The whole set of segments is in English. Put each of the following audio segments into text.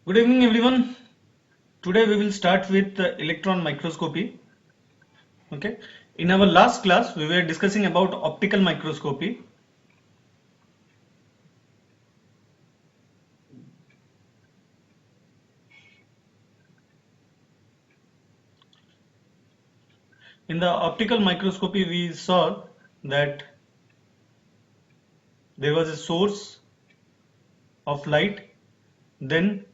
Good evening, everyone. Today we will start with electron microscopy. Okay. In our last class, we were discussing about optical microscopy. In the optical microscopy, we saw that there was a source of light, then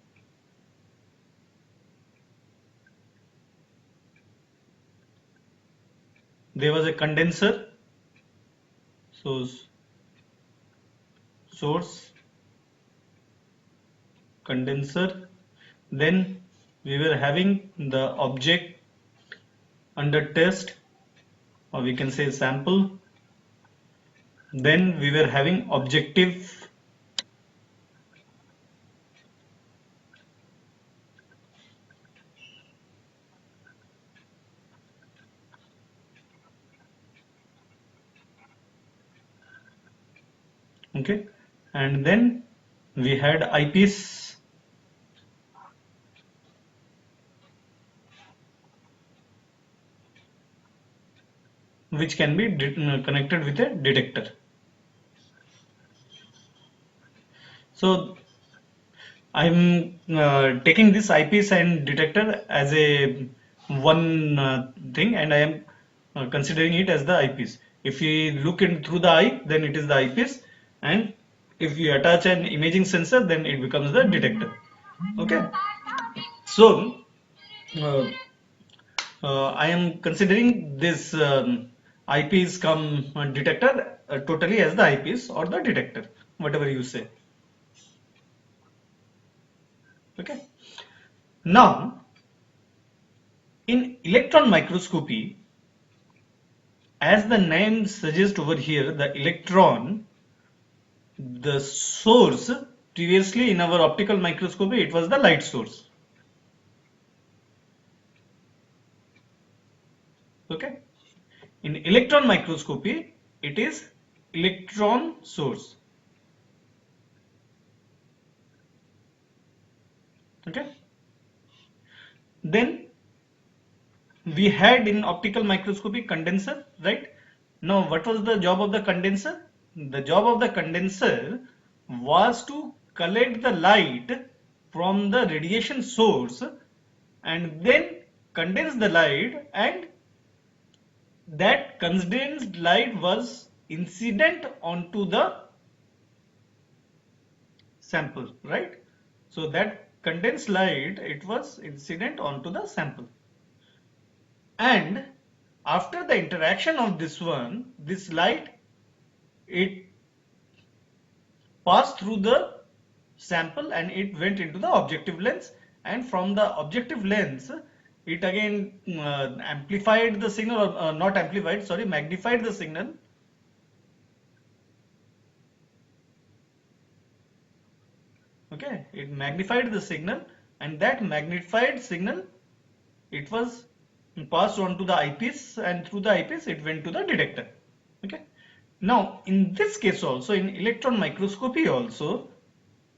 there was a condenser, so source, condenser, then we were having the object under test, or we can say sample, then we were having objective. Okay, and then we had eyepiece, which can be connected with a detector. So I'm taking this eyepiece and detector as a one thing, and I am considering it as the eyepiece. If we look in through the eye, then it is the eyepiece, and if we attach an imaging sensor, then it becomes the detector. Okay, so uh, I am considering this eyepiece come detector totally as the eyepiece or the detector, whatever you say. Okay. Now, in electron microscopy, as the name suggests over here, the electron, the source, previously in our optical microscopy, it was the light source. Okay. In electron microscopy, it is electron source. Okay. Then we had in optical microscopy condenser, right? Now, what was the job of the condenser? The job of the condenser was to collect the light from the radiation source and then condense the light, and that condensed light was incident onto the sample, right? So that condensed light, it was incident onto the sample. And after the interaction of this one, this light, it passed through the sample and it went into the objective lens, and from the objective lens it again amplified the signal, or not amplified, sorry, magnified the signal. Okay, it magnified the signal, and that magnified signal, it was passed on to the eyepiece, and through the eyepiece it went to the detector. Okay. Now, in this case also, in electron microscopy also,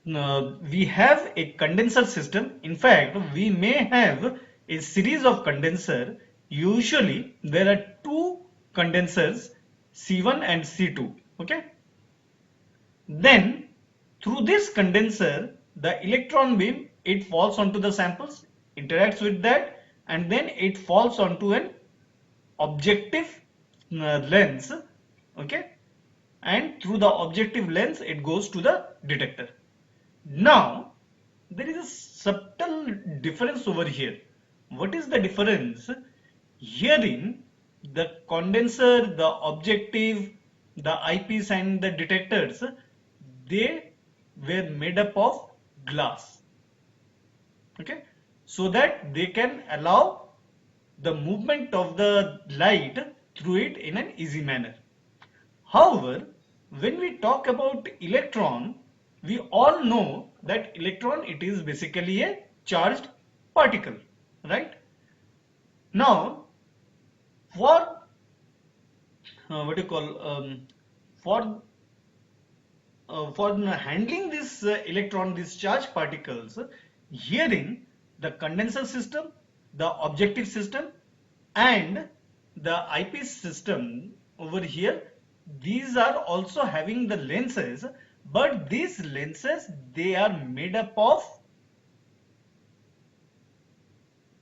we have a condenser system. In fact, we may have a series of condenser. Usually, there are two condensers, C1 and C2. Okay. Then, through this condenser, the electron beam, it falls onto the samples, interacts with that, and then it falls onto an objective lens. Okay, and through the objective lens it goes to the detector. Now there is a subtle difference over here. What is the difference? Herein the condenser, the objective, the eyepiece and the detectors, they were made up of glass. Okay, so that they can allow the movement of the light through it in an easy manner. However, when we talk about electron, we all know that electron, it is basically a charged particle, right? Now, for what do you call for for handling this electron, these charged particles, Herein, the condenser system, the objective system, and the eyepiece system over here, these are also having the lenses, but these lenses, they are made up of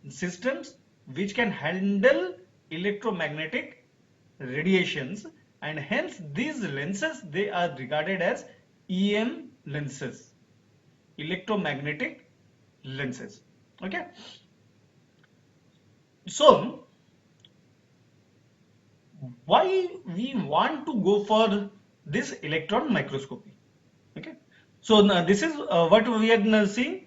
systems which can handle electromagnetic radiations, and hence these lenses, they are regarded as EM lenses, electromagnetic lenses. Okay, so why we want to go for this electron microscopy? Okay, so now this is what we are seeing.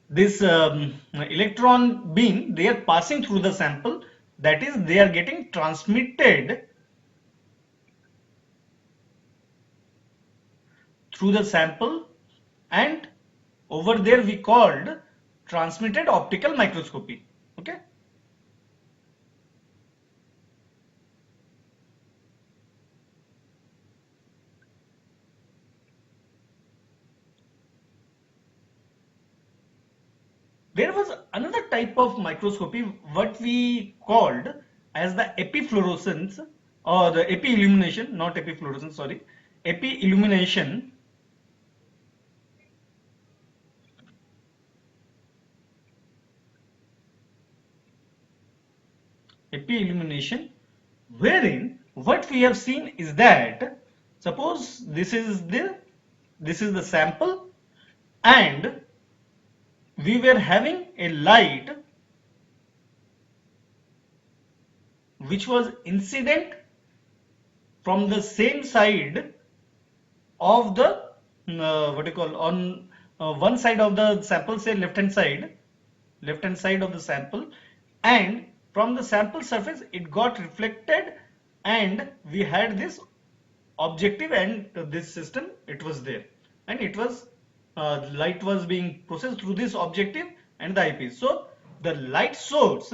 This electron beam, they are passing through the sample, that is they are getting transmitted through the sample, and over there we called transmitted optical microscopy. Okay, there was another type of microscopy what we called as the epifluorescence, or the epi illumination, not epifluorescence, sorry, epi illumination. Epi illumination, wherein what we have seen is that, suppose this is the sample, and we were having a light which was incident from the same side of the what you call, on one side of the sample, say left hand side of the sample, and from the sample surface it got reflected, and we had this objective, and this system, it was there, and it was light was being processed through this objective and the eyepiece. So the light source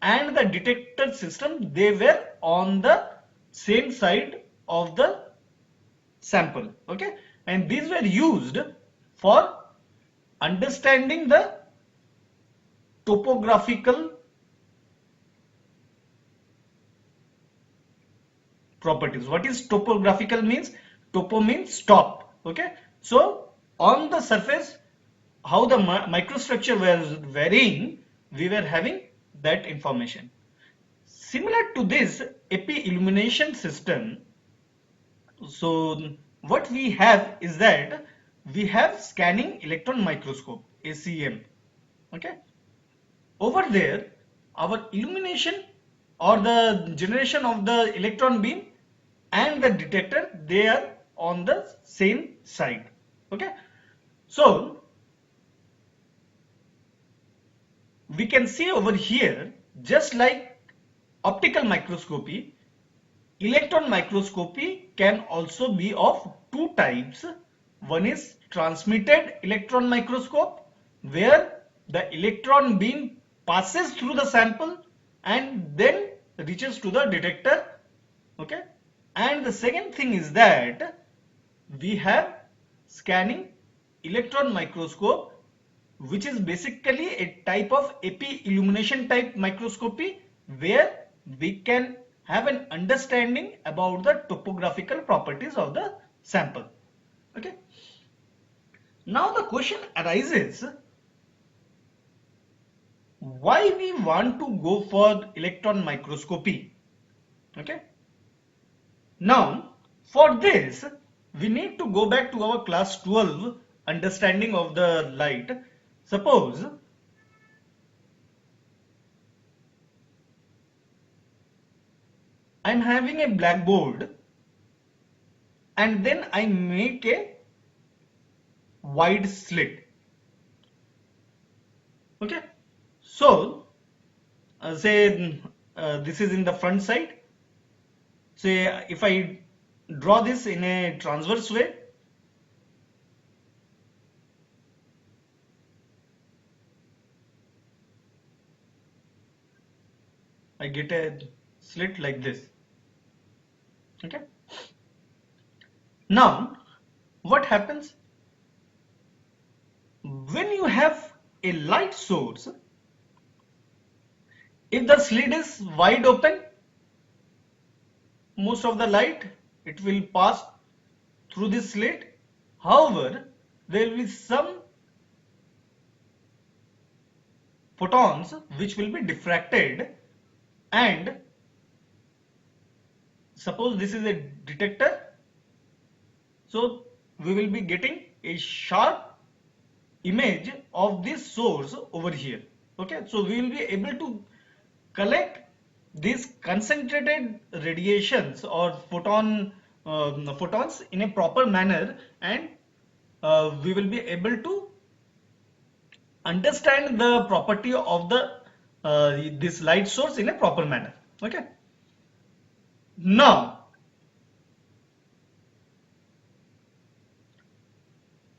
and the detector system, they were on the same side of the sample. Okay, and these were used for understanding the topographical properties. What is topographical means? Topo means top. Okay, so on the surface, how the microstructure was varying, we were having that information. Similar to this epi illumination system, so what we have is that we have scanning electron microscope, ACM. Okay, over there, our illumination or the generation of the electron beam and the detector, they are on the same side. Okay, so we can see over here, just like optical microscopy, electron microscopy can also be of two types. One is transmitted electron microscope, where the electron beam passes through the sample and then reaches to the detector. Okay, and the second thing is that we have scanning electron microscope, which is basically a type of epi illumination type microscopy, where we can have an understanding about the topographical properties of the sample. Okay, now the question arises, why we want to go for electron microscopy? Okay, now for this we need to go back to our class 12 understanding of the light. Suppose I'm having a blackboard, and then I make a wide slit. Okay, so say this is in the front side. Say if I draw this in a transverse way, I get a slit like this. Okay, now what happens when you have a light source? If the slit is wide open, most of the light it will pass through this slit. However, there will be some photons which will be diffracted, and suppose this is a detector, so we will be getting a sharp image of this source over here. Okay, so we will be able to collect these concentrated radiations or photons in a proper manner, and we will be able to understand the property of the this light source in a proper manner. Okay, now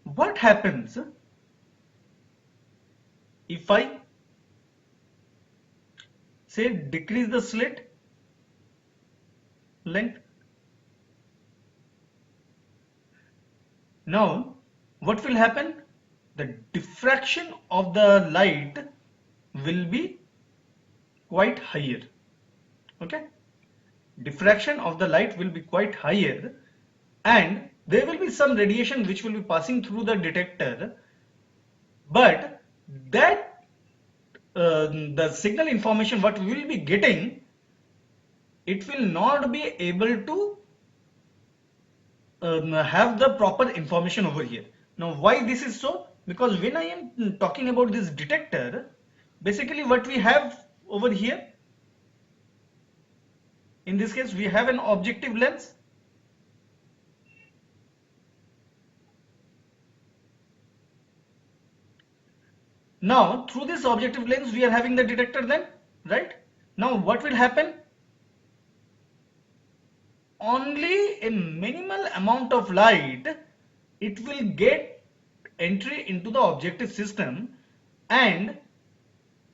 what happens if I say decrease the slit length? Now what will happen? The diffraction of the light will be quite higher. Okay, diffraction of the light will be quite higher, and there will be some radiation which will be passing through the detector, but that the signal information what we will be getting, it will not be able to have the proper information over here. Now why this is so? Because when I am talking about this detector, basically what we have over here, in this case we have an objective lens. Now through this objective lens we are having the detector then, right? Now what will happen? Only a minimal amount of light it will get entry into the objective system, and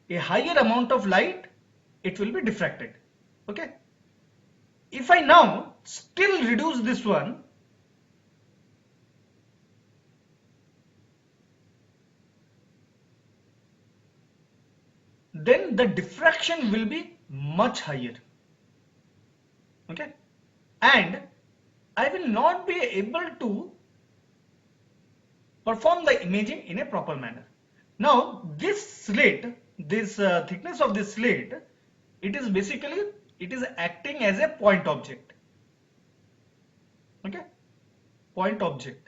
a higher amount of light it will be diffracted. Okay, if I now still reduce this one, then the diffraction will be much higher. Okay, and I will not be able to perform the imaging in a proper manner. Now this slit, this thickness of this slit, it is basically, it is acting as a point object. Okay, point object.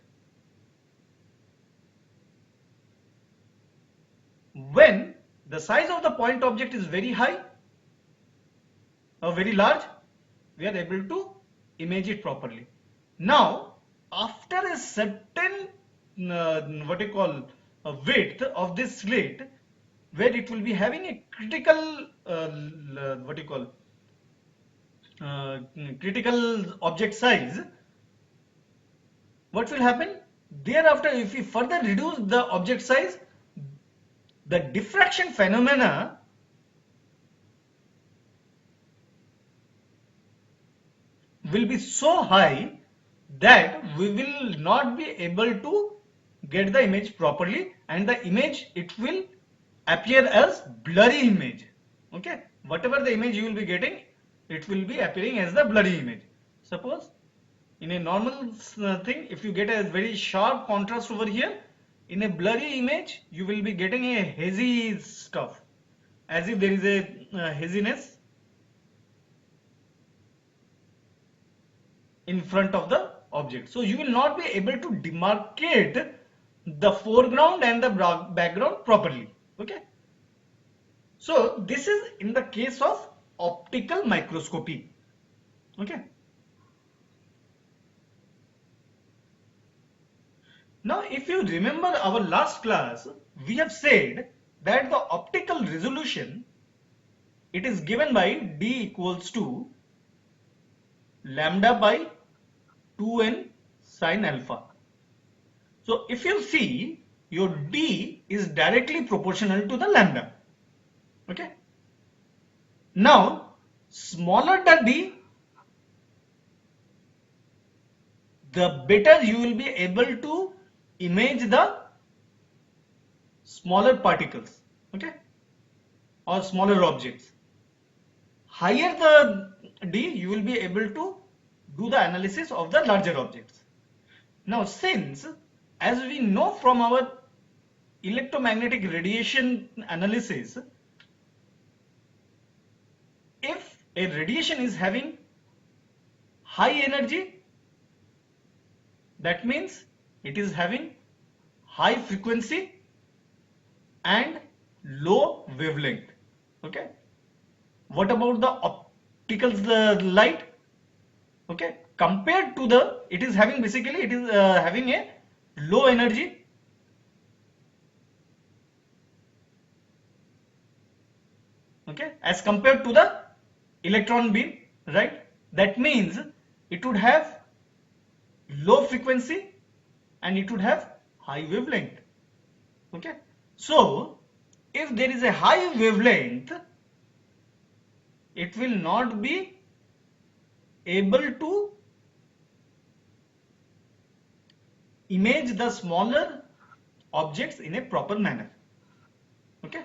When the size of the point object is very high or very large, we are able to image it properly. Now after a certain what you call width of this slit, where it will be having a critical what you call critical object size, what will happen? Thereafter, if we further reduce the object size, the diffraction phenomena will be so high that we will not be able to get the image properly, and the image it will appear as blurry image. Okay, whatever the image you will be getting, it will be appearing as the blurry image. Suppose in a normal thing, if you get a very sharp contrast over here, in a blurry image you will be getting a hazy stuff, as if there is a haziness in front of the object. So you will not be able to demarcate the foreground and the background properly. Okay, so this is in the case of optical microscopy. Okay, now if you remember our last class, we have said that the optical resolution, it is given by d equals to lambda by 2n sin alpha. So if you see, your d is directly proportional to the lambda. Okay, now smaller the d, the better you will be able to image the smaller particles, okay, or smaller objects. Higher the D, you will be able to do the analysis of the larger objects. Now, since as we know from our electromagnetic radiation analysis, if a radiation is having high energy, that means it is having high frequency and low wavelength. Okay. What about the optical light? Okay. Compared to the, it is having basically, it is having a low energy. Okay. As compared to the electron beam, right? That means it would have low frequency and it would have high wavelength. Okay. So, if there is a high wavelength, it will not be able to image the smaller objects in a proper manner. Okay.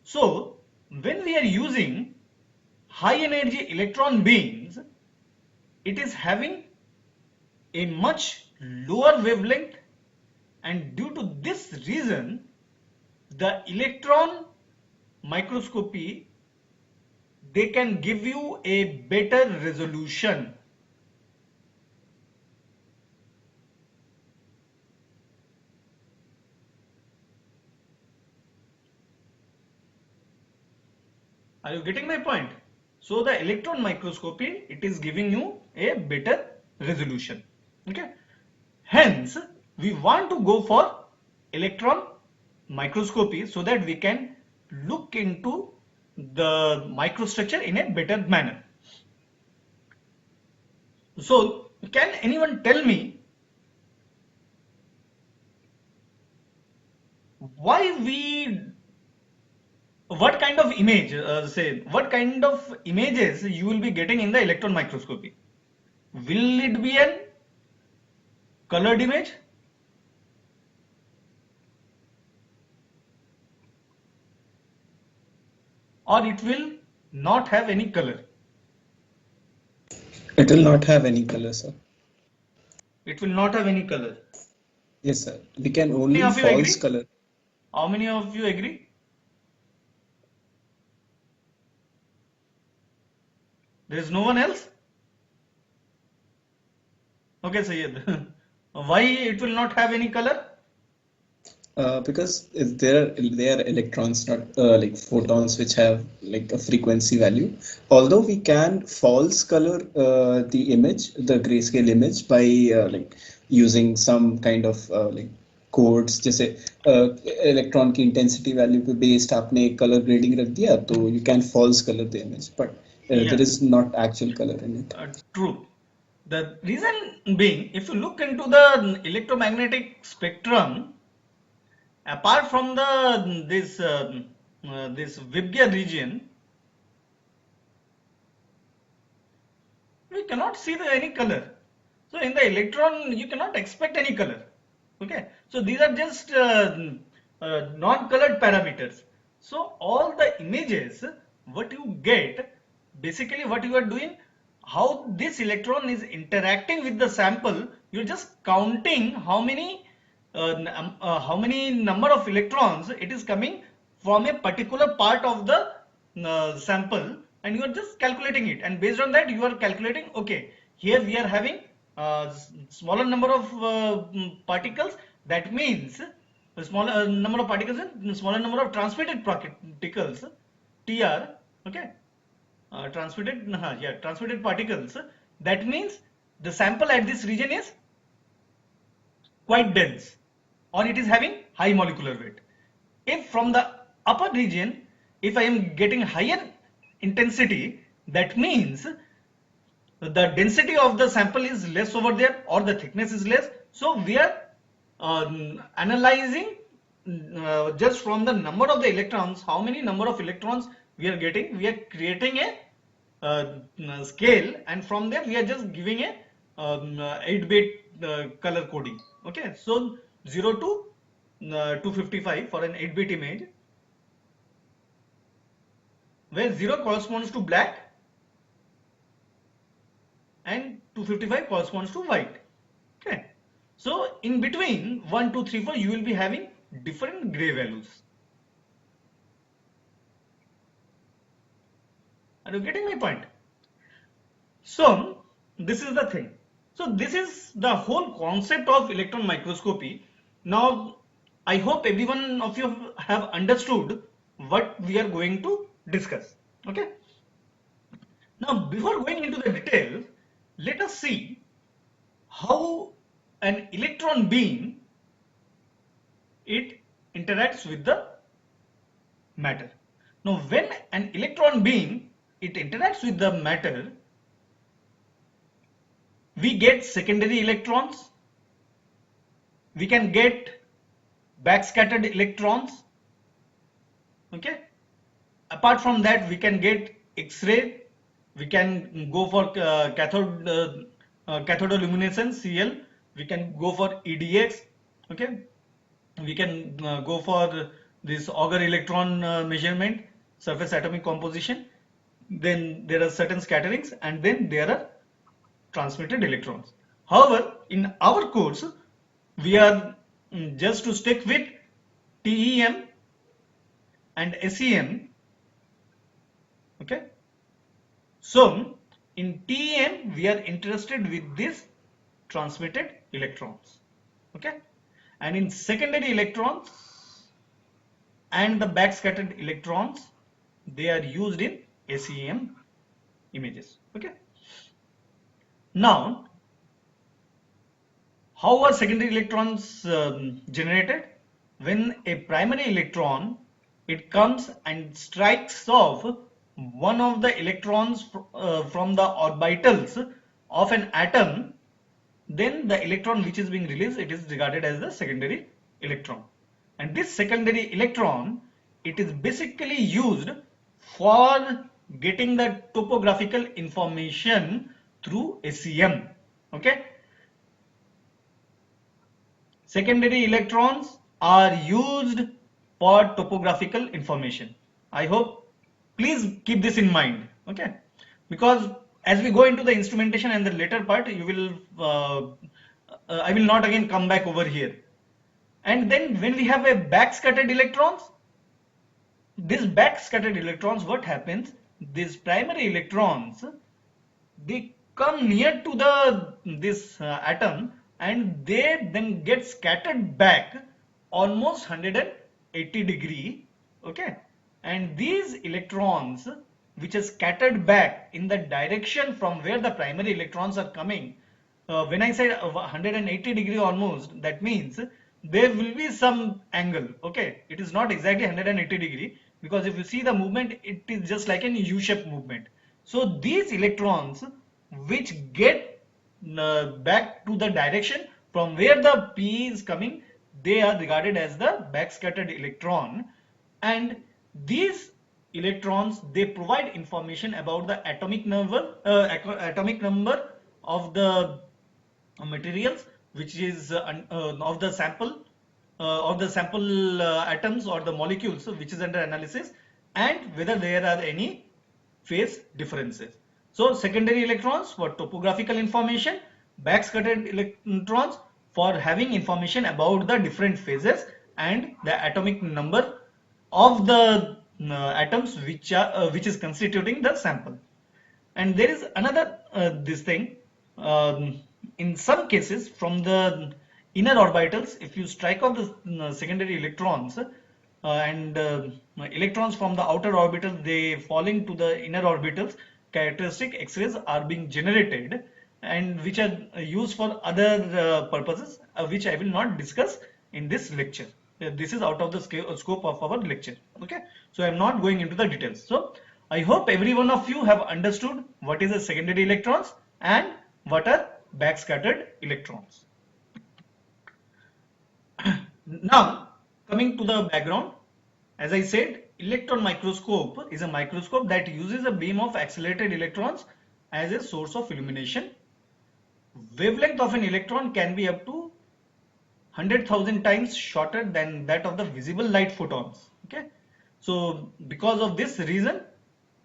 So, when we are using high energy electron beams, it is having a much lower wavelength, and due to this reason, the electron microscopy, they can give you a better resolution. Are you getting my point? So the electron microscopy, it is giving you a better resolution. Okay. Hence, we want to go for electron microscopy so that we can look into the microstructure in a better manner. So, can anyone tell me why what kind of image, what kind of images you will be getting in the electron microscopy? Will it be an colored image? Or it will not have any color? It will not have any color, sir. It will not have any color. Yes, sir. We can only How many of you false agree? color. How many of you agree? There is no one else? Okay, Sayyid. Why it will not have any color? Because they are electrons, not like photons, which have like a frequency value. Although we can false color the image, the grayscale image, by like using some kind of like codes. जैसे electron की intensity value पे based आपने एक colour grading रख दिया तो you can false color the image, but Yeah, there is not actual color in it. true. The reason being, if you look into the electromagnetic spectrum, apart from the this Vibgya region, we cannot see any color. So in the electron, you cannot expect any color. Okay, so these are just non-colored parameters. So all the images, what you get, basically what you are doing, how this electron is interacting with the sample, you're just counting how many number of electrons it is coming from a particular part of the sample, and you are just calculating it, and based on that you are calculating, okay, here we are having smaller number of particles, that means the smaller number of particles and smaller number of transmitted particles, TR, okay, transmitted particles, that means the sample at this region is quite dense, or it is having high molecular weight. If from the upper region, if I am getting higher intensity, that means the density of the sample is less over there, or the thickness is less. So we are analyzing just from the number of the electrons, how many number of electrons we are getting. We are creating a scale, and from there we are just giving a 8-bit color coding. Okay, so 0 to 255 for an 8-bit image, where 0 corresponds to black and 255 corresponds to white. Okay, so in between 1, 2, 3, 4, you will be having different gray values. Are you getting my point? So this is the thing. So this is the whole concept of electron microscopy. Now I hope every one of you have understood what we are going to discuss. Okay. Now before going into the details, let us see how an electron beam it interacts with the matter. Now when an electron beam it interacts with the matter, we get secondary electrons, we can get backscattered electrons. Okay, apart from that we can get X-ray, we can go for cathodoluminescence CL, we can go for EDX. Okay, we can go for this Auger electron measurement, surface atomic composition. Then there are certain scatterings, and then there are transmitted electrons. However, in our course, we are just to stick with TEM and SEM. Okay. So, in TEM, we are interested with these transmitted electrons. Okay. And in secondary electrons and the backscattered electrons, they are used in SEM images. Okay. Now, how are secondary electrons generated? When a primary electron it comes and strikes off one of the electrons from the orbitals of an atom, then the electron which is being released it is regarded as the secondary electron. And this secondary electron it is basically used for getting the topographical information through SEM. Okay. Secondary electrons are used for topographical information. I hope, please keep this in mind, okay? Because as we go into the instrumentation and the later part, you will, I will not again come back over here. And then when we have a backscattered electrons, these backscattered electrons, what happens? These primary electrons, they come near to the this atom and they then get scattered back almost 180 degree. Okay, and these electrons which are scattered back in the direction from where the primary electrons are coming, when I said 180 degree almost, that means there will be some angle. Okay, it is not exactly 180 degree, because if you see the movement it is just like an U-shaped movement. So these electrons which get back to the direction from where the P is coming, they are regarded as the backscattered electron. And these electrons they provide information about the atomic number of the materials which is of the sample atoms or the molecules which is under analysis, and whether there are any phase differences. So secondary electrons for topographical information, backscattered electrons for having information about the different phases and the atomic number of the atoms which is constituting the sample. And there is another this thing, in some cases from the inner orbitals, if you strike off the secondary electrons and electrons from the outer orbitals they falling to the inner orbitals, characteristic X-rays are being generated and which are used for other purposes which I will not discuss in this lecture. This is out of the scope of our lecture. Okay, so I am not going into the details. So I hope every one of you have understood what is a secondary electrons and what are backscattered electrons. Now coming to the background, as I said, electron microscope is a microscope that uses a beam of accelerated electrons as a source of illumination. wavelength of an electron can be up to 100,000 times shorter than that of the visible light photons. Okay, so because of this reason,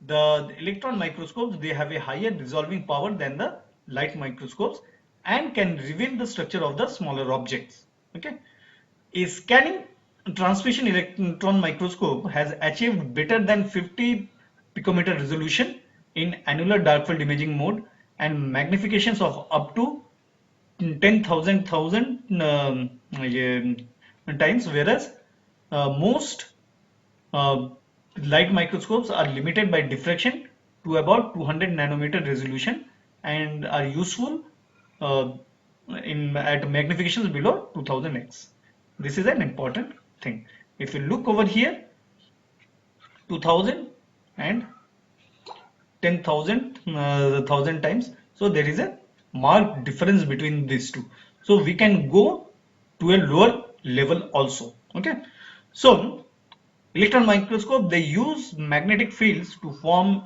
the electron microscopes, they have a higher resolving power than the light microscopes and can reveal the structure of the smaller objects. Okay, a scanning transmission electron microscope has achieved better than 50 picometer resolution in annular dark field imaging mode and magnifications of up to 10,000 times, whereas most uh, light microscopes are limited by diffraction to about 200 nanometer resolution and are useful uh, in at magnifications below 2000x. This is an important thing. If you look over here, 2000 and 10,000 thousand times. So there is a marked difference between these two. So we can go to a lower level also. Okay. So electron microscope, they use magnetic fields to form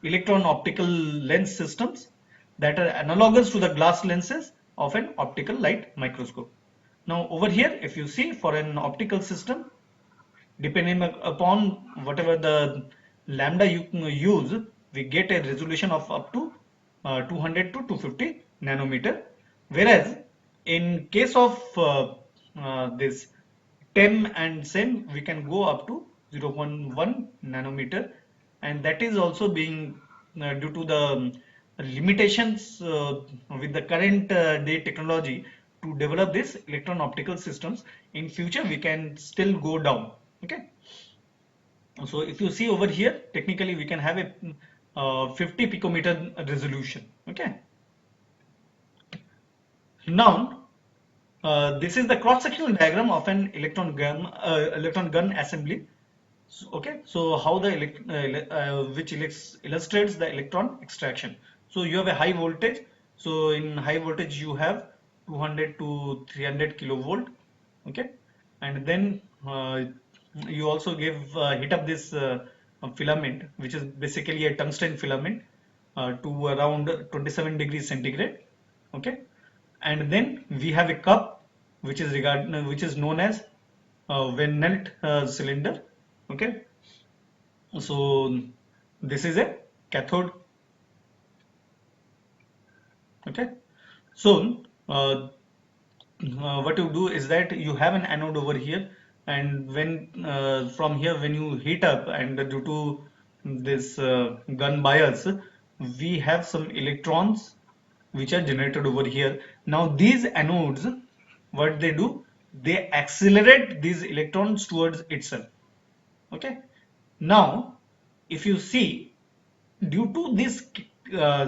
electron optical lens systems that are analogous to the glass lenses of an optical light microscope. Now over here, if you see, for an optical system, depending upon whatever the lambda you use, we get a resolution of up to 200 to 250 nanometer. Whereas in case of this TEM and SEM, we can go up to 0.1 nanometer, and that is also being due to the limitations with the current day technology to develop this electron optical systems. In future, we can still go down. Okay, so if you see over here, technically we can have a 50 picometer resolution. Okay, now this is the cross-sectional diagram of an electron gun assembly. So, okay, so how the which illustrates the electron extraction. So you have a high voltage. So in high voltage you have 200 to 300 kilovolt. Okay, and then you also give heat up this filament, which is basically a tungsten filament, to around 27 degrees centigrade. Okay, and then we have a cup which is known as Van Nelt cylinder. Okay, so this is a cathode. Okay, so what you do is that you have an anode over here, and when from here when you heat up, and due to this gun bias, we have some electrons which are generated over here. Now these anodes, what they do, they accelerate these electrons towards itself. Okay, now if you see, due to this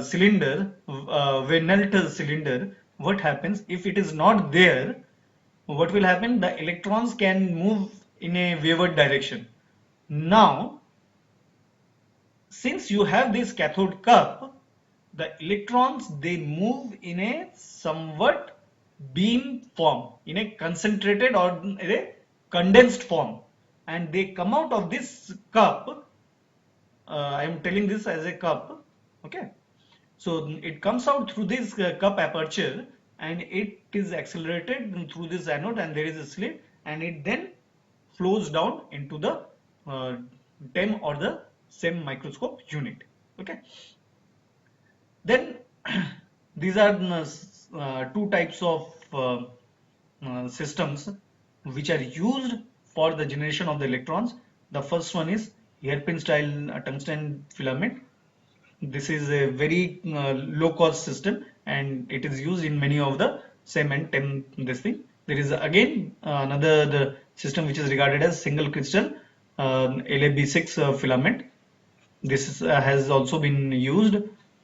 cylinder, Reynolds cylinder, what happens if it is not there? What will happen? The electrons can move in a wayward direction. Now, since you have this cathode cup, the electrons, they move in a somewhat beam form, in a concentrated or in a condensed form, and they come out of this cup. I am telling this as a cup. Okay, so it comes out through this cup aperture, and it is accelerated through this anode, and there is a slit, and it then flows down into the TEM or the SEM microscope unit. Okay, then these are two types of systems which are used for the generation of the electrons. The first one is hairpin style tungsten filament. This is a very low cost system, and it is used in many of the SEM and TEM this thing. There is again another the system which is regarded as single crystal LAB6 filament. This has also been used,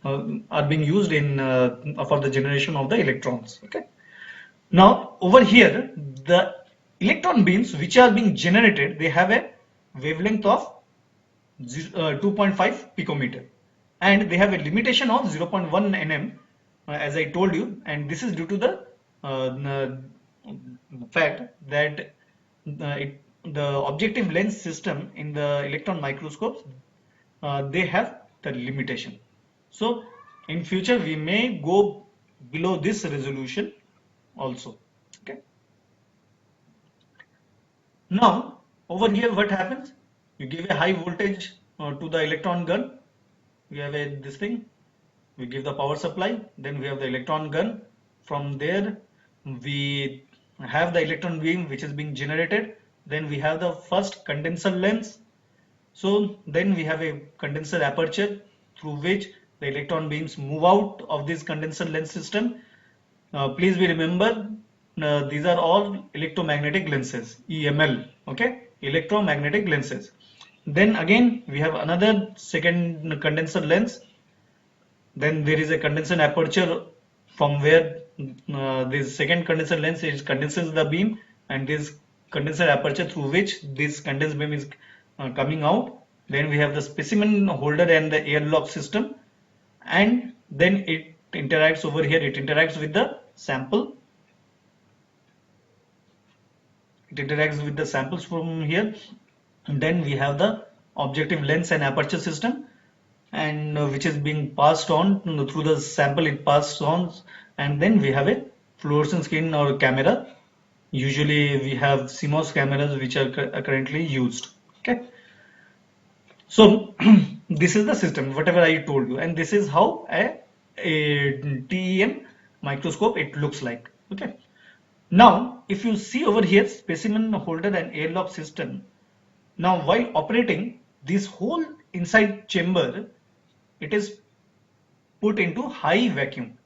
are being used in for the generation of the electrons. Okay, now over here, the electron beams which are being generated, they have a wavelength of 2.5 picometer, and they have a limitation of 0.1 nm, as I told you, and this is due to the fact that the objective lens system in the electron microscopes, they have the limitation. So in future we may go below this resolution also. Okay. Now over here what happens? You give a high voltage to the electron gun. We have this thing. We give the power supply. Then we have the electron gun. From there we have the electron beam which is being generated. Then we have the first condenser lens. So then we have a condenser aperture through which the electron beams move out of this condenser lens system. Please be remember, these are all electromagnetic lenses, EML, okay, electromagnetic lenses. Then again we have another second condenser lens. Then there is a condenser aperture from where this second condenser lens is condenses the beam, and this condenser aperture through which this condensed beam is coming out. Then we have the specimen holder and the airlock system, and then it interacts over here. It interacts with the sample. It interacts with the samples from here. And then we have the objective lens and aperture system, and which is being passed on through the sample. It passes on, and then we have a fluorescent screen or camera. Usually we have CMOS cameras which are currently used. Okay. So this is the system, whatever I told you, and this is how a TEM microscope it looks like. Okay. Now, if you see over here, specimen holder and airlock system. Now, while operating, this whole inside chamber, it is put into high vacuum.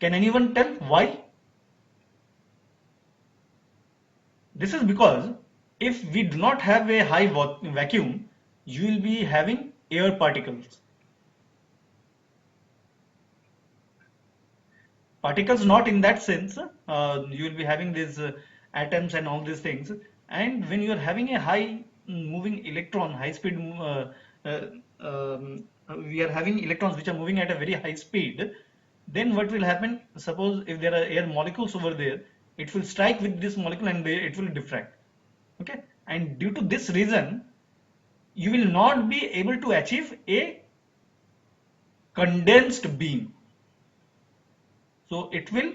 Can anyone tell why? This is because if we do not have a high vacuum, you will be having air particles. Particles not in that sense, you will be having these atoms and all these things. And when you are having a high moving electron, high speed, we are having electrons which are moving at a very high speed, then what will happen? Suppose if there are air molecules over there, it will strike with this molecule and it will diffract. Okay, and due to this reason, you will not be able to achieve a condensed beam. So it will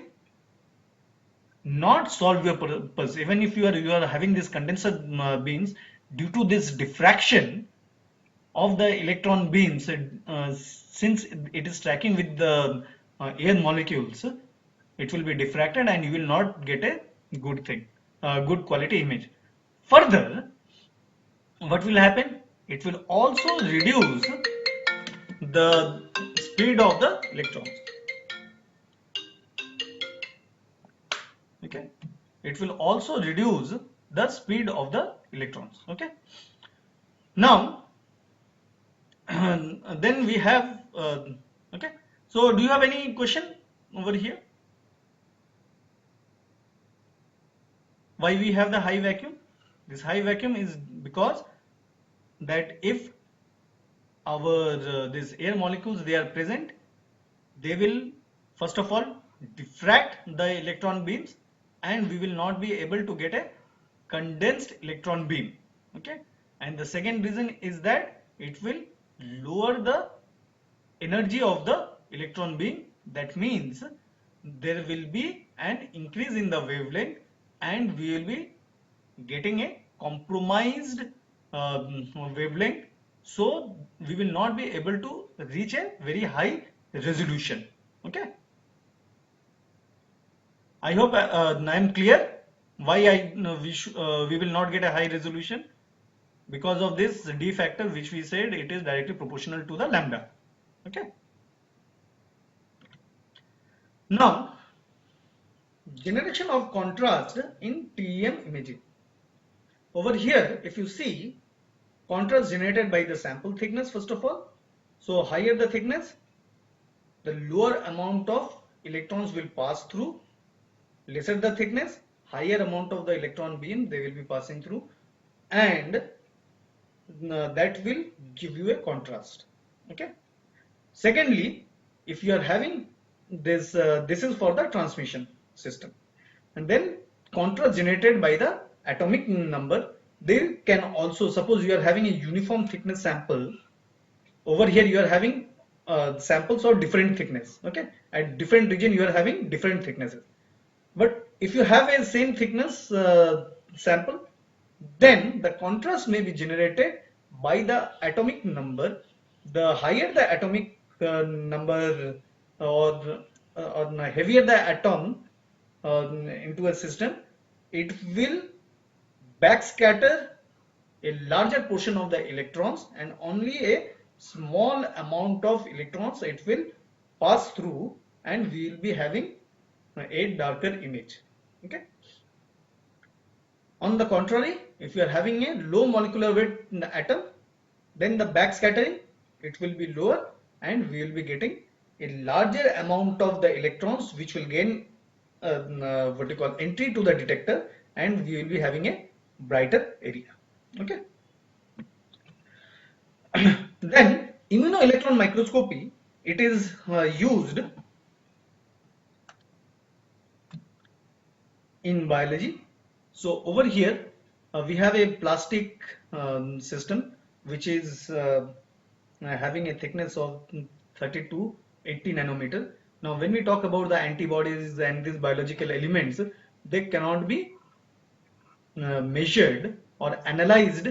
not solve your purpose. Even if you are having this condenser beams, due to this diffraction of the electron beams, since it is tracking with the air molecules, it will be diffracted and you will not get a good thing, good quality image. Further, what will happen? It will also reduce the speed of the electrons. Okay, it will also reduce the speed of the electrons. Okay, now then we have okay, so do you have any question over here? Why we have the high vacuum? This high vacuum is because that if our these air molecules they are present, they will first of all diffract the electron beams, and we will not be able to get a condensed electron beam. Okay, and the second reason is that it will lower the energy of the electron beam. That means there will be an increase in the wavelength, and we will be getting a compromised wavelength, so we will not be able to reach a very high resolution. Okay, I hope I am clear why we will not get a high resolution, because of this d factor which we said it is directly proportional to the lambda. Okay, now generation of contrast in TEM imaging. Over here if you see, contrast generated by the sample thickness first of all. So higher the thickness, the lower amount of electrons will pass through. Lesser the thickness, higher amount of the electron beam they will be passing through, and that will give you a contrast. Okay, secondly, if you are having this this is for the transmission system, and then contrast generated by the atomic number. They can also, suppose you are having a uniform thickness sample. Over here you are having samples of different thickness. Okay, at different region you are having different thicknesses. But if you have a same thickness sample, then the contrast may be generated by the atomic number. The higher the atomic number, or heavier the atom into a system, it will backscatter a larger portion of the electrons, and only a small amount of electrons it will pass through, and we will be having a darker image. Okay. On the contrary, if you are having a low molecular weight atom, then the backscattering it will be lower, and we will be getting a larger amount of the electrons which will gain what you call entry to the detector, and we will be having a brighter area. Okay. Then immunoelectron microscopy, it is used in biology. So over here we have a plastic system which is having a thickness of 30 to 80 nanometer. Now when we talk about the antibodies and these biological elements, they cannot be measured or analyzed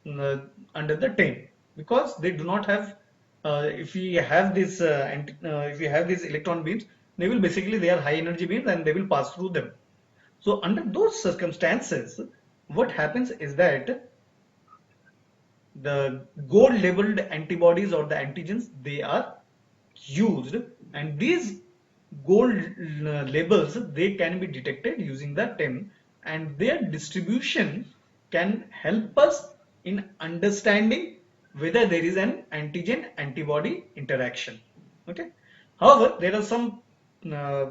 under the 10, because they do not have if we have this if we have these electron beams, they are high energy beams and they will pass through them. So under those circumstances, what happens is that the gold labeled antibodies or the antigens, they are used, and these gold labels, they can be detected using the TEM, and their distribution can help us in understanding whether there is an antigen antibody interaction. Okay. However, there are some uh,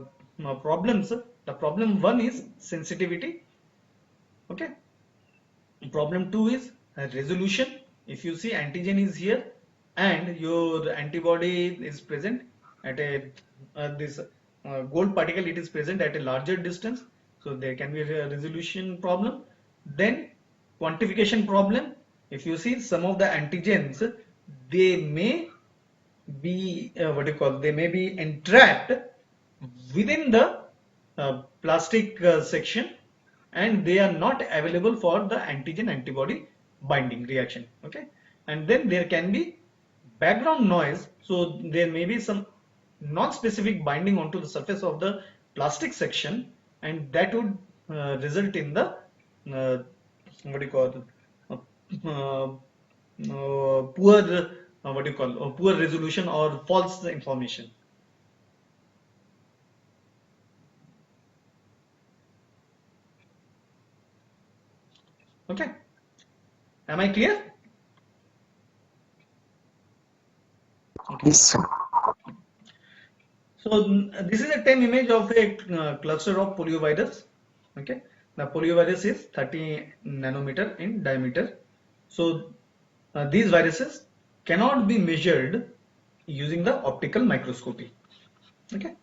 problems. The problem one is sensitivity. Okay. Problem 2 is resolution. If you see antigen is here and your antibody is present at a this gold particle, it is present at a larger distance, so there can be a resolution problem. Then quantification problem. If you see some of the antigens, they may be what you call, they may be entrapped within the plastic section, and they are not available for the antigen antibody binding reaction. Okay. And then there can be background noise, so there may be some non-specific binding onto the surface of the plastic section, and that would result in the what do you call it, poor what do you call poor resolution or false information. Okay. Am I clear? Okay. Yes, sir. So this is a 10 image of a cluster of poliovirus. Okay. The poliovirus is 30 nanometer in diameter. So these viruses cannot be measured using the optical microscopy. Okay.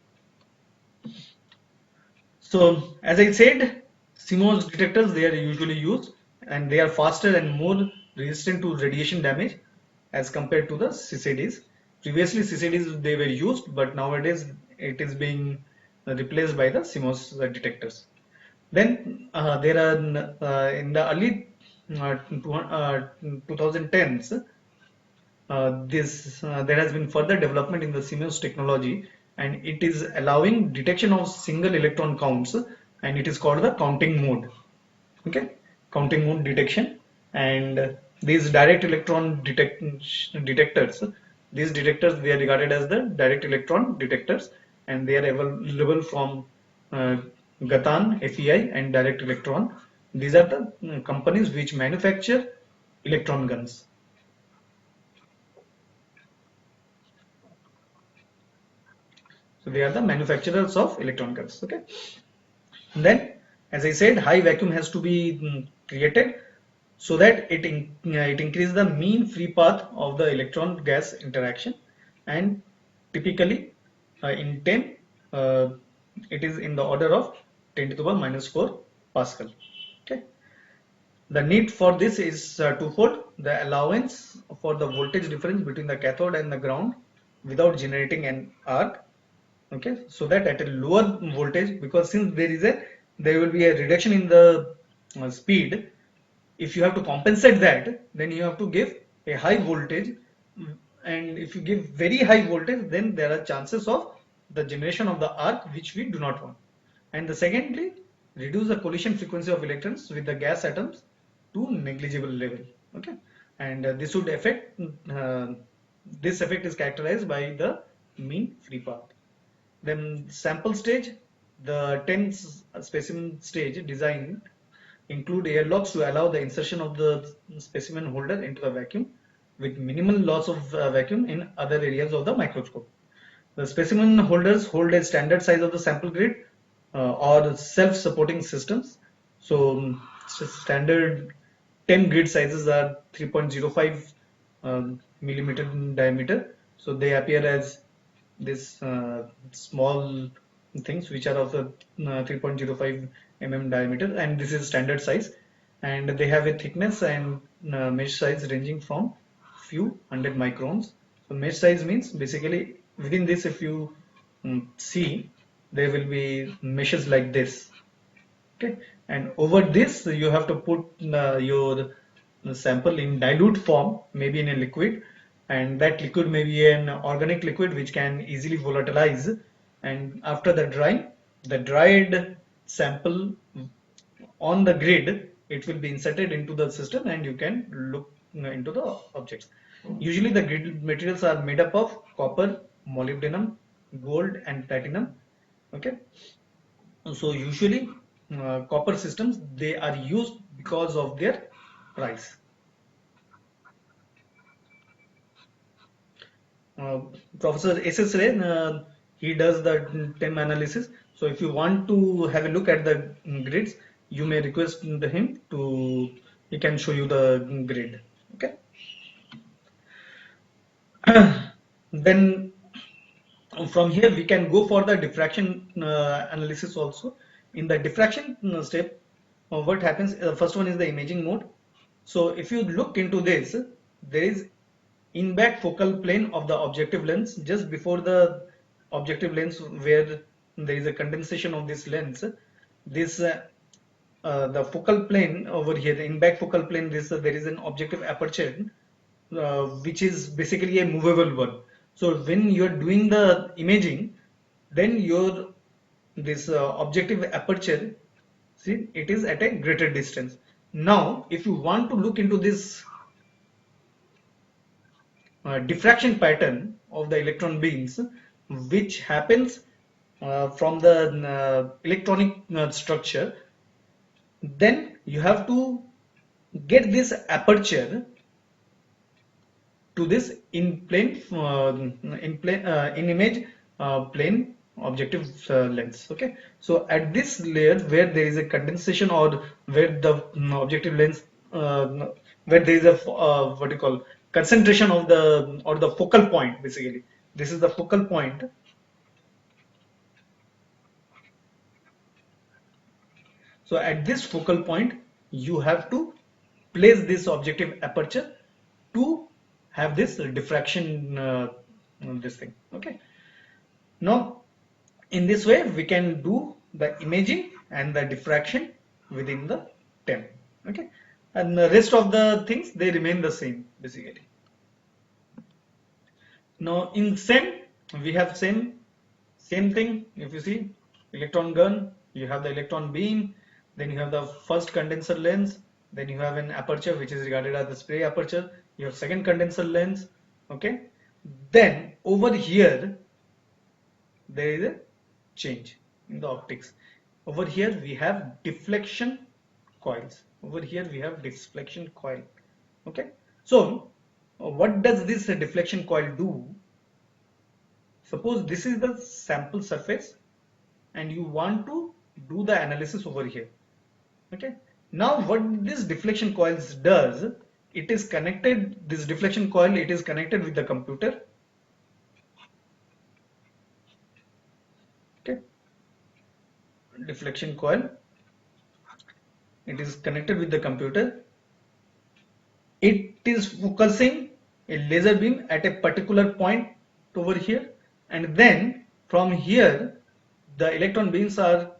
So as I said, CMOS detectors, they are usually used, and they are faster and more resistant to radiation damage as compared to the CCDs. Previously CCDs, they were used, but nowadays it is being replaced by the CMOS detectors. Then there are in the early 2010s, there has been further development in the CMOS technology, and it is allowing detection of single electron counts, and it is called the counting mode. Okay, counting mode detection. And these direct electron detectors, these detectors, they are regarded as the direct electron detectors, and they are available from uh, Gatan, FEI, and Direct Electron. These are the companies which manufacture electron guns. So they are the manufacturers of electron guns. Okay. And then, as I said, high vacuum has to be created so that it increases the mean free path of the electron gas interaction, and typically in 10 it is in the order of 10 to the power minus 4 Pascal. Okay. The need for this is twofold: the allowance for the voltage difference between the cathode and the ground, without generating an arc. Okay, so that at a lower voltage, because since there will be a reduction in the speed, if you have to compensate that, then you have to give a high voltage, and if you give very high voltage, then there are chances of the generation of the arc which we do not want. And the secondly, reduce the collision frequency of electrons with the gas atoms to negligible level. Okay, and uh, this effect is characterized by the mean free path. Then sample stage, the 10 specimen stage design include airlocks to allow the insertion of the specimen holder into the vacuum with minimal loss of vacuum in other areas of the microscope. The specimen holders hold a standard size of the sample grid or self-supporting systems. So standard 10 grid sizes are 3.05 millimeter in diameter. So they appear as this small things which are of a 3.05 diameter, and this is standard size, and they have a thickness and mesh size ranging from few hundred microns. So mesh size means basically within this, if you see, there will be meshes like this. Okay, and over this you have to put your sample in dilute form, maybe in a liquid, and that liquid may be an organic liquid which can easily volatilize, and after the drying, the dried sample on the grid, it will be inserted into the system and you can look into the objects. Usually the grid materials are made up of copper, molybdenum, gold and platinum. Okay, so usually copper systems, they are used because of their price. Uh, Professor S.S. Ray, he does the TEM analysis. So if you want to have a look at the grids, you may request him to, he can show you the grid. Okay. Then from here we can go for the diffraction analysis also. In the diffraction step, what happens, first one is the imaging mode. So if you look into this, there is in back focal plane of the objective lens, just before the objective lens where there is a condensation of this lens, this the focal plane over here, the in back focal plane, this there is an objective aperture which is basically a movable one. So when you are doing the imaging, then your this objective aperture, see, it is at a greater distance. Now if you want to look into this diffraction pattern of the electron beams, which happens from the electronic structure, then you have to get this aperture to this in image plane objective lens. Okay, so at this layer where there is a condensation, or where the objective lens uh, where there is a what you call concentration of the, or the focal point, basically this is the focal point. So at this focal point you have to place this objective aperture to have this diffraction this thing. Okay, now in this way we can do the imaging and the diffraction within the TEM. Okay, and the rest of the things, they remain the same basically. Now in SEM we have same thing. If you see electron gun, you have the electron beam, then you have the first condenser lens, then you have an aperture which is regarded as the spray aperture, you have second condenser lens. Okay, then over here there is a change in the optics. Over here we have deflection coils. Over here we have deflection coil. Okay, so what does this deflection coil do? Suppose this is the sample surface and you want to do the analysis over here. Okay, now what this deflection coils does, it is connected, this deflection coil, it is connected with the computer. Okay, deflection coil, it is connected with the computer. It is focusing a laser beam at a particular point over here, and then from here the electron beams are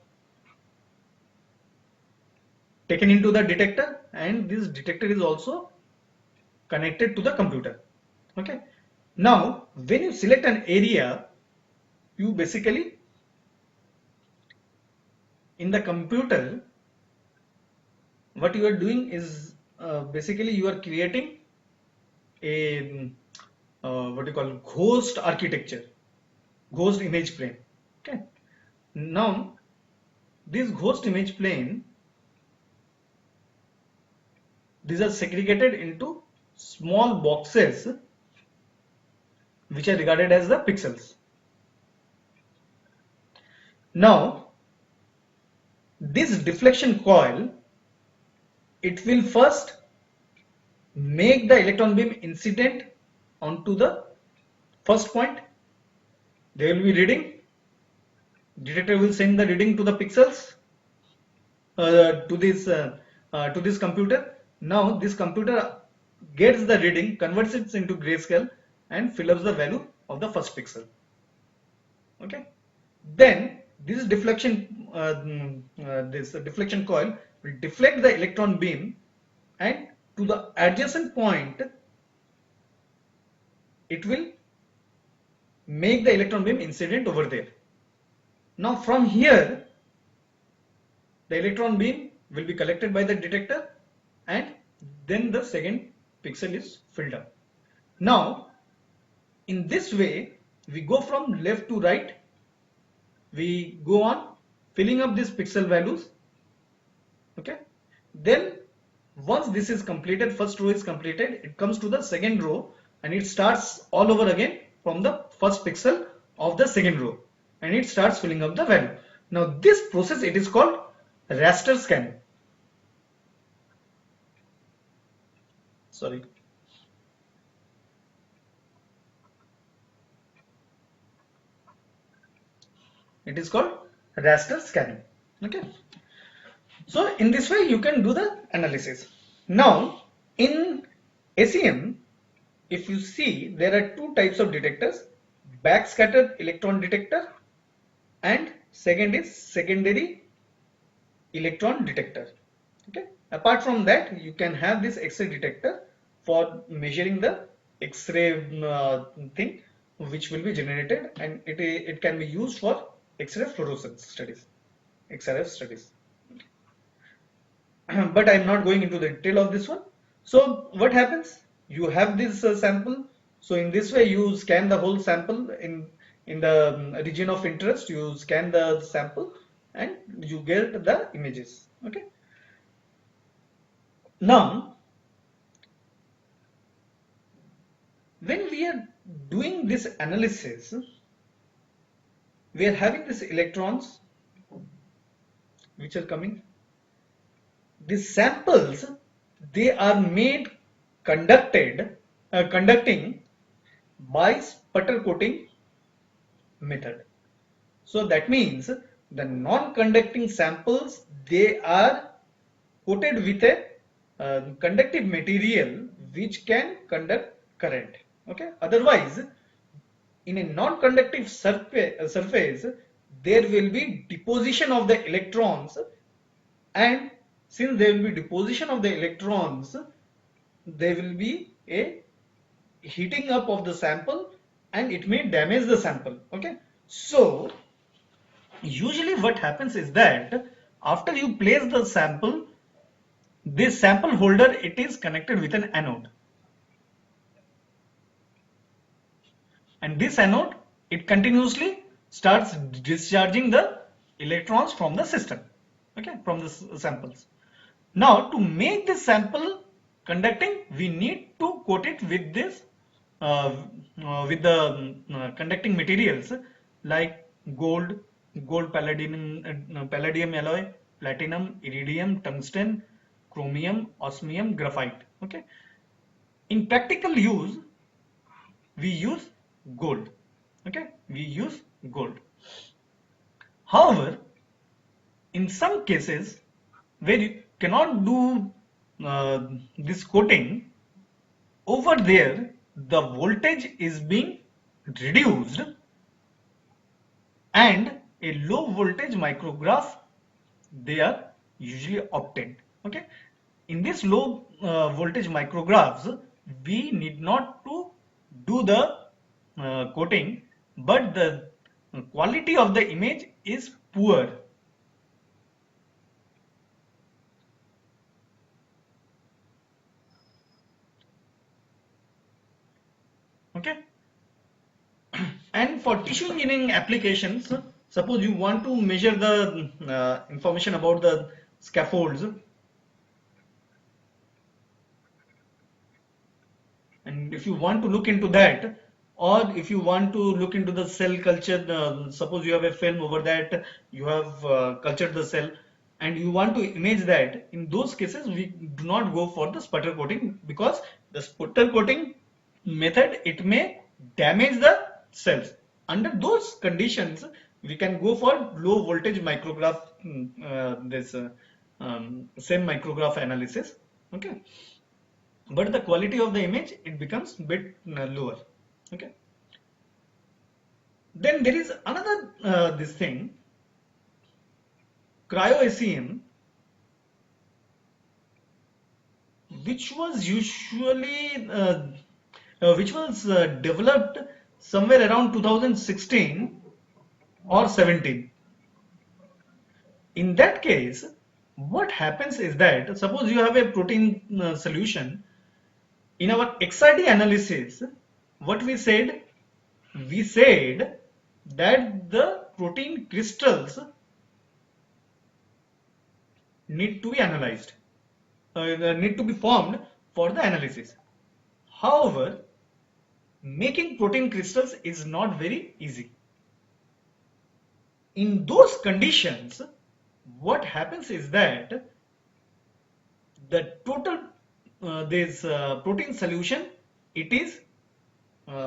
taken into the detector, and this detector is also connected to the computer. Okay, now when you select an area, you basically in the computer what you are doing is basically you are creating a what you call ghost architecture, ghost image plane. Okay, now this ghost image plane, these are segregated into small boxes which are regarded as the pixels. Now this deflection coil, it will first make the electron beam incident onto the first point. They will be reading, detector will send the reading to the pixels, to this computer. Now this computer gets the reading, converts it into grayscale, and fills up the value of the first pixel. Okay, then this deflection coil will deflect the electron beam, and to the adjacent point it will make the electron beam incident over there. Now from here the electron beam will be collected by the detector, and then the second pixel is filled up. Now in this way we go from left to right, we go on filling up these pixel values. Okay, then once this is completed, first row is completed, it comes to the second row and it starts all over again from the first pixel of the second row, and it starts filling up the value. Now this process, it is called raster scan. Sorry. It is called raster scanning. Okay. So in this way you can do the analysis. Now in SEM, if you see, there are two types of detectors: backscattered electron detector and second is secondary electron detector. Okay. Apart from that, you can have this X-ray detector for measuring the X-ray thing which will be generated, and it can be used for X-ray fluorescence studies, XRF studies. But I'm not going into the detail of this one. So what happens? You have this sample. So in this way, you scan the whole sample in the region of interest. You scan the sample and you get the images. Okay. Now, when we are doing this analysis, we are having these electrons which are coming. These samples, they are made conducting by sputter coating method. So that means the non-conducting samples, they are coated with a conductive material which can conduct current. Okay. Otherwise, in a non-conductive surface, there will be deposition of the electrons, and since there will be deposition of the electrons, there will be a heating up of the sample and it may damage the sample. Okay, so usually what happens is that after you place the sample, this sample holder, it is connected with an anode, and this anode, it continuously starts discharging the electrons from the system, okay, from the samples. Now to make this sample conducting, we need to coat it with this with the conducting materials like gold, palladium alloy, platinum, iridium, tungsten, chromium, osmium, graphite. Okay, in practical use we use gold. Okay, we use gold. However, in some cases where you cannot do this coating, over there the voltage is being reduced and a low voltage micrograph they are usually obtained. Okay, in this low voltage micrographs we need not to do the coating, but the quality of the image is poor. Okay, and for tissue engineering applications, suppose you want to measure the information about the scaffolds, and if you want to look into that, or if you want to look into the cell culture, suppose you have a film over that, you have cultured the cell and you want to image that, in those cases we do not go for the sputter coating, because the sputter coating method, it may damage the cells. Under those conditions we can go for low voltage micrograph, this same micrograph analysis. Okay, but the quality of the image, it becomes bit lower. Okay, then there is another this thing, cryo SEM, which was usually which was developed somewhere around 2016 or 17. In that case, what happens is that suppose you have a protein solution. In our XRD analysis, what we said that the protein crystals need to be analyzed, need to be formed for the analysis. However, making protein crystals is not very easy. In those conditions, what happens is that the total this protein solution, it is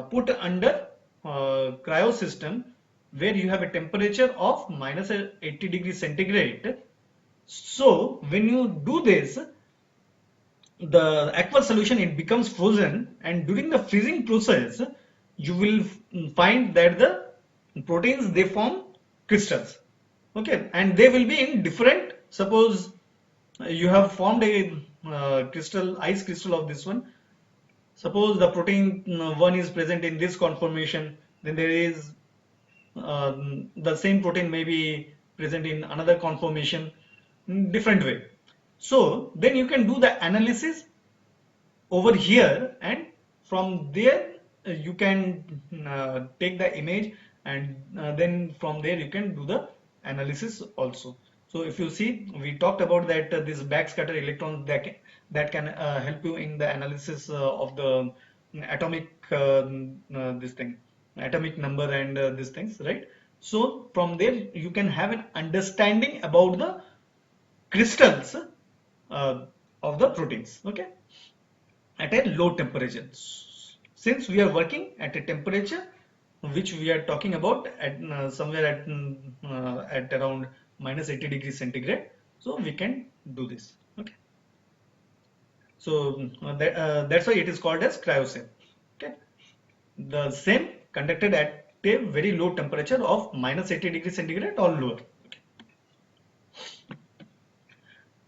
put under cryo system, where you have a temperature of minus 80 degrees centigrade. So when you do this, the aqueous solution, it becomes frozen, and during the freezing process you will find that the proteins, they form crystals. Okay, and they will be in different, suppose you have formed a crystal, ice crystal of this one. Suppose the protein one is present in this conformation, then there is the same protein may be present in another conformation, different way. So then you can do the analysis over here, and from there you can take the image, and then from there you can do the analysis also. So if you see, we talked about that this backscatter electrons, that can help you in the analysis of the atomic this thing, atomic number, and these things, right? So from there you can have an understanding about the crystals of the proteins. Okay, at a low temperature, since we are working at a temperature which we are talking about at somewhere at around minus 80 degrees centigrade, so we can do this. Okay, so that's why it is called as cryosem. Okay, the same conducted at a very low temperature of minus 80 degrees centigrade or lower. Okay.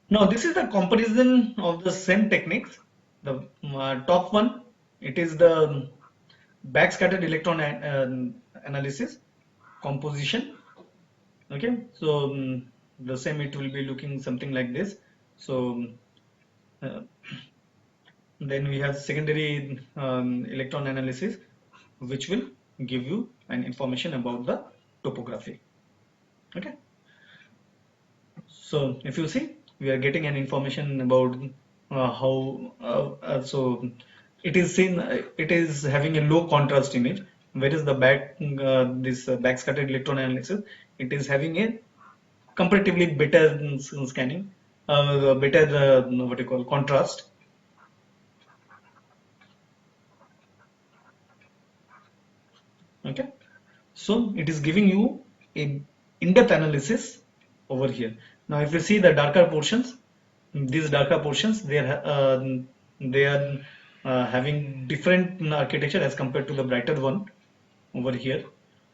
Now this is the comparison of the same techniques. The top one, it is the backscattered electron analysis composition. Okay, so the same, it will be looking something like this. So uh, then we have secondary electron analysis, which will give you an information about the topography. Okay, so if you see, we are getting an information about so it is seen, it is having a low contrast image, whereas the this backscattered electron analysis, it is having a comparatively better scanning, better what you call contrast. Okay, so it is giving you a in-depth analysis over here. Now if you see the darker portions, these darker portions, they are having different architecture as compared to the brighter one. over here.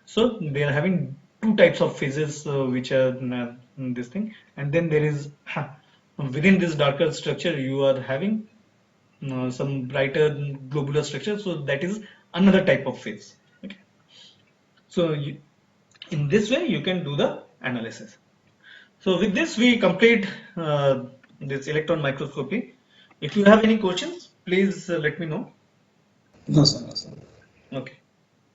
So they are having two types of phases which are this thing, and then there is within this darker structure you are having some brighter globular structure. So that is another type of phase. Okay. So in this way you can do the analysis. So with this we complete this electron microscopy. If you have any questions, please let me know. No, sir, no, sir. Okay.